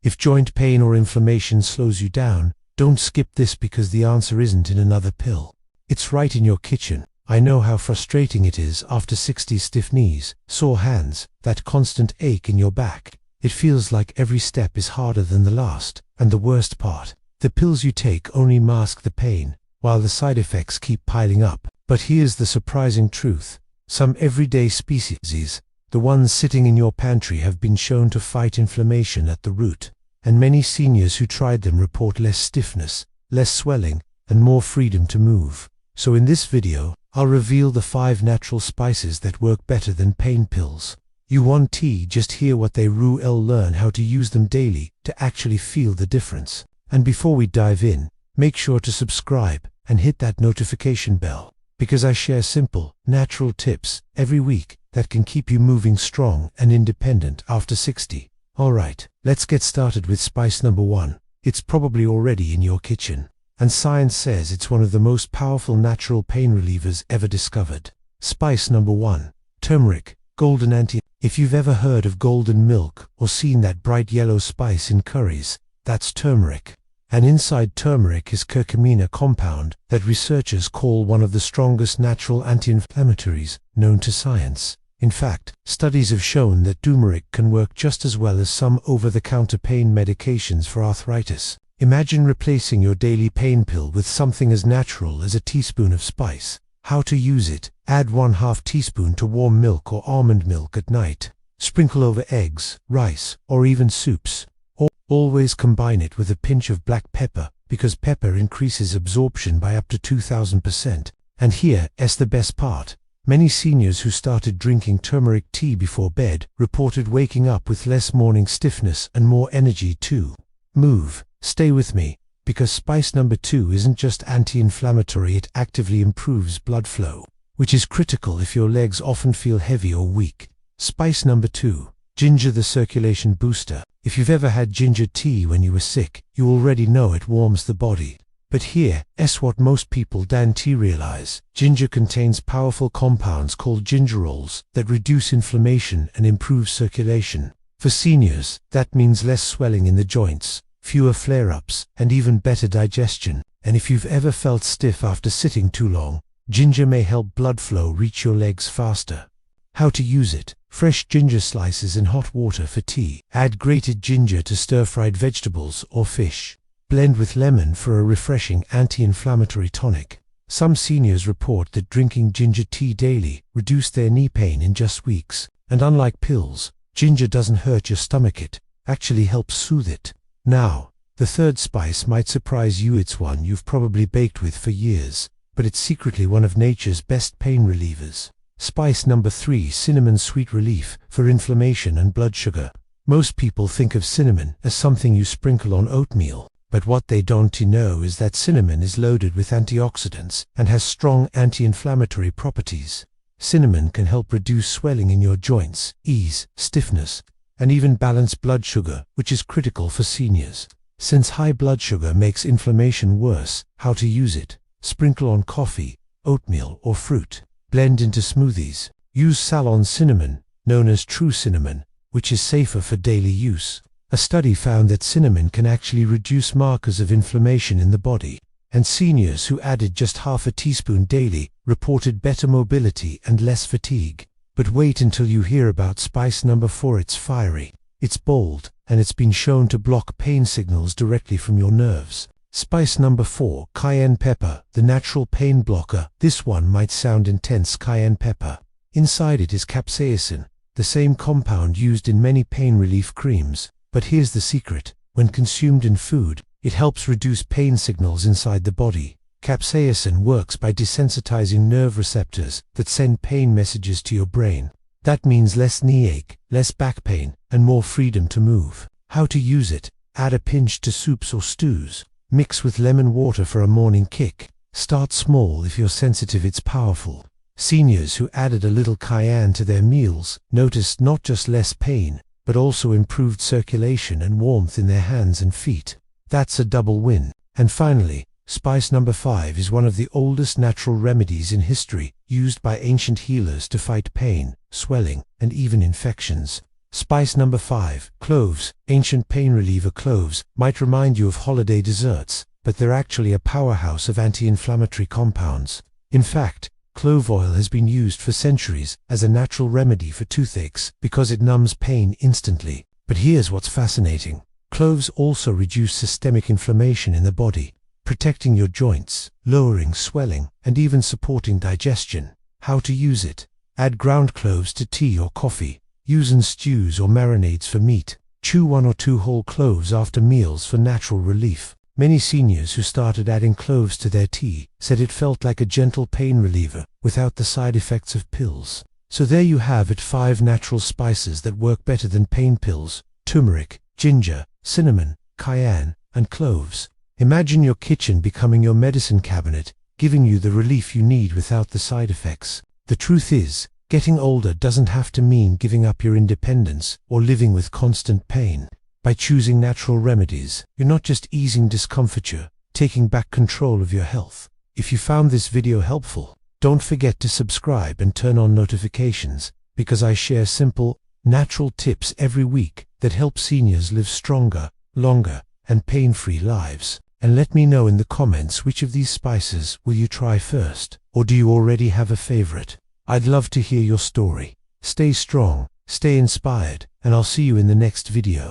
If joint pain or inflammation slows you down, don't skip this because the answer isn't in another pill. It's right in your kitchen. I know how frustrating it is after 60 stiff knees, sore hands, that constant ache in your back. It feels like every step is harder than the last, and the worst part, the pills you take only mask the pain, while the side effects keep piling up. But here's the surprising truth. Some everyday species, the ones sitting in your pantry, have been shown to fight inflammation at the root, and many seniors who tried them report less stiffness, less swelling, and more freedom to move. So in this video, I'll reveal the 5 natural spices that work better than pain pills. You want tea? Just hear what they rule. Learn how to use them daily to actually feel the difference. And before we dive in, make sure to subscribe and hit that notification bell, because I share simple, natural tips every week that can keep you moving strong and independent after 60. Alright, let's get started with spice number 1. It's probably already in your kitchen, and science says it's one of the most powerful natural pain relievers ever discovered. Spice number 1. Turmeric, golden anti. If you've ever heard of golden milk or seen that bright yellow spice in curries, that's turmeric. And inside turmeric is curcumin, a compound that researchers call one of the strongest natural anti-inflammatories known to science. In fact, studies have shown that turmeric can work just as well as some over-the-counter pain medications for arthritis. Imagine replacing your daily pain pill with something as natural as a teaspoon of spice. How to use it? Add 1/2 teaspoon to warm milk or almond milk at night. Sprinkle over eggs, rice, or even soups. Always combine it with a pinch of black pepper, because pepper increases absorption by up to 2000%. And here's the best part. Many seniors who started drinking turmeric tea before bed reported waking up with less morning stiffness and more energy to move. Stay with me, because spice number 2 isn't just anti-inflammatory, it actively improves blood flow, which is critical if your legs often feel heavy or weak. Spice number 2. Ginger, the circulation booster. If you've ever had ginger tea when you were sick, you already know it warms the body. But here's what most people don't realize. Ginger contains powerful compounds called gingerols that reduce inflammation and improve circulation. For seniors, that means less swelling in the joints, fewer flare-ups, and even better digestion. And if you've ever felt stiff after sitting too long, ginger may help blood flow reach your legs faster. How to use it? Fresh ginger slices in hot water for tea. Add grated ginger to stir-fried vegetables or fish. Blend with lemon for a refreshing anti-inflammatory tonic. Some seniors report that drinking ginger tea daily reduced their knee pain in just weeks. And unlike pills, ginger doesn't hurt your stomach, it actually helps soothe it. Now, the third spice might surprise you. It's one you've probably baked with for years, but it's secretly one of nature's best pain relievers. Spice number 3. Cinnamon, sweet relief for inflammation and blood sugar. Most people think of cinnamon as something you sprinkle on oatmeal, but what they don't know is that cinnamon is loaded with antioxidants and has strong anti-inflammatory properties. Cinnamon can help reduce swelling in your joints, ease stiffness, and even balance blood sugar, which is critical for seniors. Since high blood sugar makes inflammation worse, how to use it? Sprinkle on coffee, oatmeal, or fruit. Blend into smoothies. Use Ceylon cinnamon, known as true cinnamon, which is safer for daily use. A study found that cinnamon can actually reduce markers of inflammation in the body, and seniors who added just 1/2 teaspoon daily reported better mobility and less fatigue. But wait until you hear about spice number 4. It's fiery, it's bold, and it's been shown to block pain signals directly from your nerves. Spice number 4. Cayenne pepper, the natural pain blocker. This one might sound intense. Cayenne pepper. Inside it is capsaicin, the same compound used in many pain relief creams. But here's the secret. When consumed in food, it helps reduce pain signals inside the body. Capsaicin works by desensitizing nerve receptors that send pain messages to your brain. That means less knee ache, less back pain, and more freedom to move. How to use it? Add a pinch to soups or stews. Mix with lemon water for a morning kick. Start small if you're sensitive. It's powerful. Seniors who added a little cayenne to their meals noticed not just less pain, but also improved circulation and warmth in their hands and feet. That's a double win. And finally, spice number 5 is one of the oldest natural remedies in history, used by ancient healers to fight pain, swelling, and even infections. Spice number 5, cloves. Ancient pain reliever. Cloves might remind you of holiday desserts, but they're actually a powerhouse of anti-inflammatory compounds. In fact, clove oil has been used for centuries as a natural remedy for toothaches because it numbs pain instantly. But here's what's fascinating. Cloves also reduce systemic inflammation in the body, protecting your joints, lowering swelling, and even supporting digestion. How to use it? Add ground cloves to tea or coffee. Use in stews or marinades for meat. Chew 1 or 2 whole cloves after meals for natural relief. Many seniors who started adding cloves to their tea said it felt like a gentle pain reliever without the side effects of pills. So there you have it, 5 natural spices that work better than pain pills: turmeric, ginger, cinnamon, cayenne, and cloves. Imagine your kitchen becoming your medicine cabinet, giving you the relief you need without the side effects. The truth is, getting older doesn't have to mean giving up your independence or living with constant pain. By choosing natural remedies, you're not just easing discomforture, taking back control of your health. If you found this video helpful, don't forget to subscribe and turn on notifications, because I share simple, natural tips every week that help seniors live stronger, longer, and pain-free lives. And let me know in the comments which of these spices will you try first, or do you already have a favorite? I'd love to hear your story. Stay strong, stay inspired, and I'll see you in the next video.